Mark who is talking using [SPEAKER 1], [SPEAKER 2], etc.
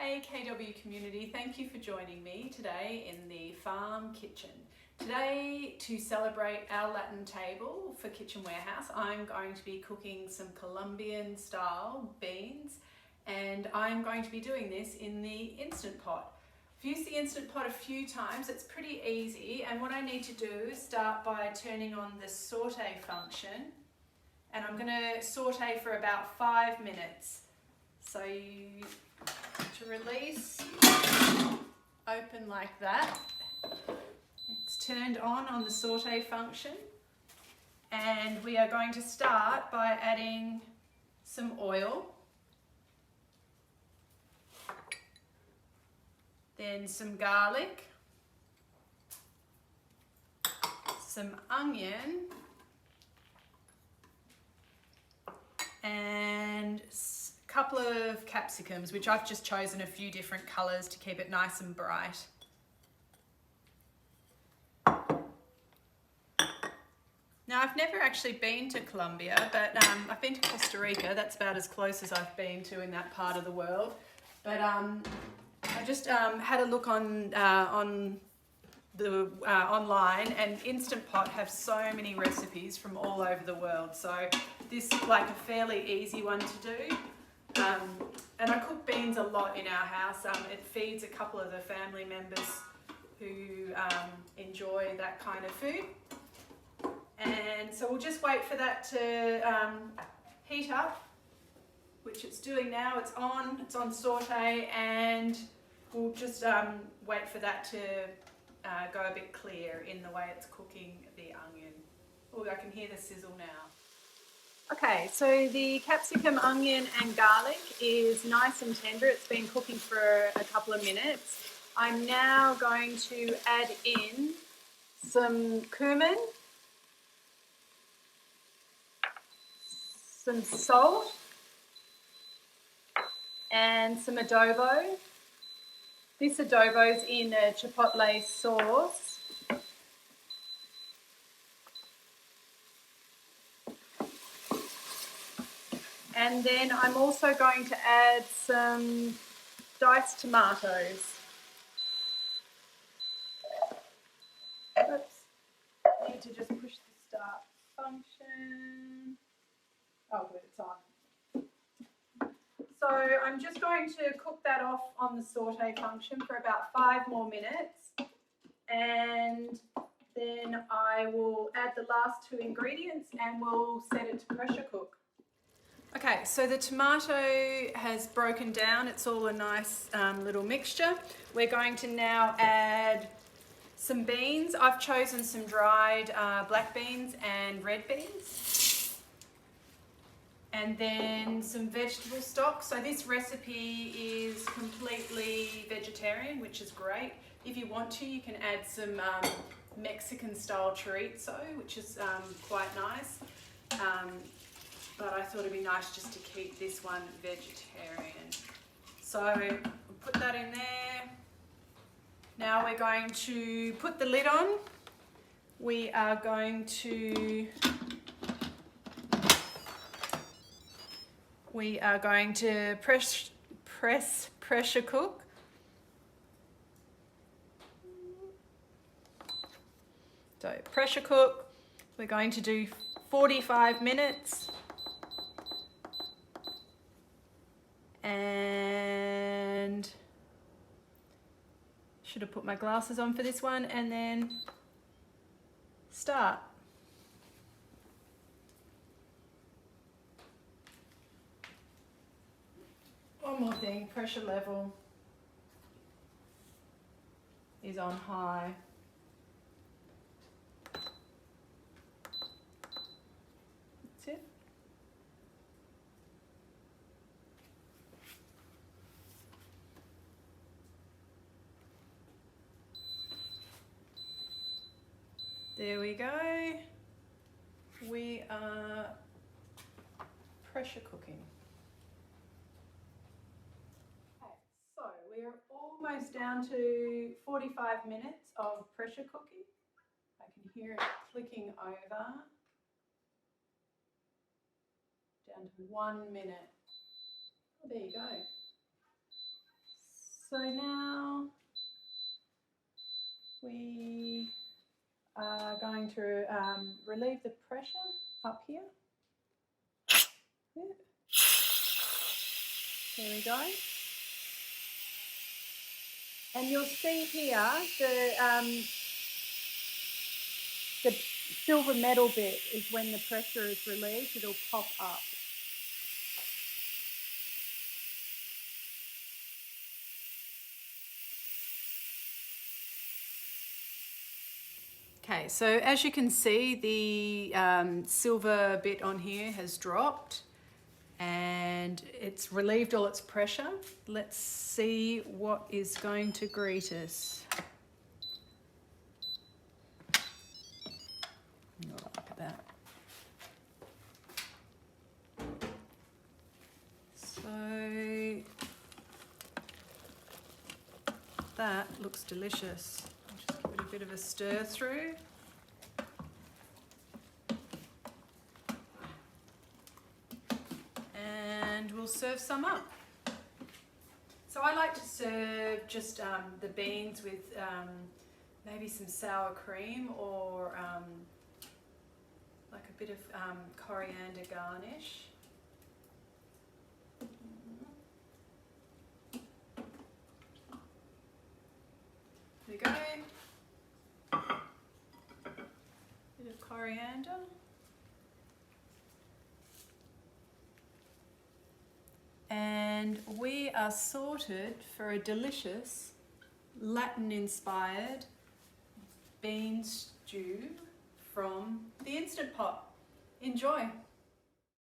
[SPEAKER 1] G'day KW community, thank you for joining me today in the farm kitchen. Today, to celebrate our Latin table for Kitchen Warehouse, I'm going to be cooking some Colombian style beans, and I'm going to be doing this in the Instant Pot. I've used the Instant Pot a few times, it's pretty easy, and what I need to do is start by turning on the saute function, and I'm going to saute for about 5 minutes. So to release, open like that. It's turned on the saute function, and we are going to start by adding some oil, then some garlic, some onion, and a couple of capsicums, which I've just chosen a few different colours to keep it nice and bright. Now, I've never actually been to Colombia, but I've been to Costa Rica. That's about as close as I've been to in that part of the world. But I just had a look on the online, and Instant Pot have so many recipes from all over the world. So this is like a fairly easy one to do. And I cook beans a lot in our house. It feeds a couple of the family members who enjoy that kind of food. And so we'll just wait for that to heat up, which it's doing now. It's on saute, and we'll just wait for that to go a bit clear in the way it's cooking the onion. Oh, I can hear the sizzle now. Okay, so the capsicum, onion and garlic is nice and tender. It's been cooking for a couple of minutes. I'm now going to add in some cumin, some salt, and some adobo. This adobo is in a chipotle sauce. And then I'm also going to add some diced tomatoes. Oops, I need to just push the start function. Oh good, it's on. So I'm just going to cook that off on the saute function for about 5 more minutes, and then I will add the last 2 ingredients and we'll set it to pressure cook. Okay, so the tomato has broken down. It's all a nice little mixture. We're going to now add some beans. I've chosen some dried black beans and red beans. And then some vegetable stock. So this recipe is completely vegetarian, which is great. If you want to, you can add some Mexican style chorizo, which is quite nice. But I thought it'd be nice just to keep this one vegetarian. So we'll put that in there. Now we're going to put the lid on. We are going to pressure cook. So pressure cook, we're going to do 45 minutes. And should have put my glasses on for this one, and then start. One more thing, pressure level is on high. That's it. There we go. We are pressure cooking. Okay, so we are almost down to 45 minutes of pressure cooking. I can hear it clicking over. Down to 1 minute. Oh, there you go. So now we are going to relieve the pressure up here. Yeah. There we go. And you'll see here the silver metal bit is when the pressure is relieved, it'll pop up. Okay, so as you can see, the silver bit on here has dropped and it's relieved all its pressure. Let's see what is going to greet us. Oh, look at that. So that looks delicious. I'll just give it a bit of a stir through. And we'll serve some up. So I like to serve just the beans with maybe some sour cream or like a bit of coriander garnish. There we go. Bit of coriander. And we are sorted for a delicious Latin-inspired bean stew from the Instant Pot. Enjoy!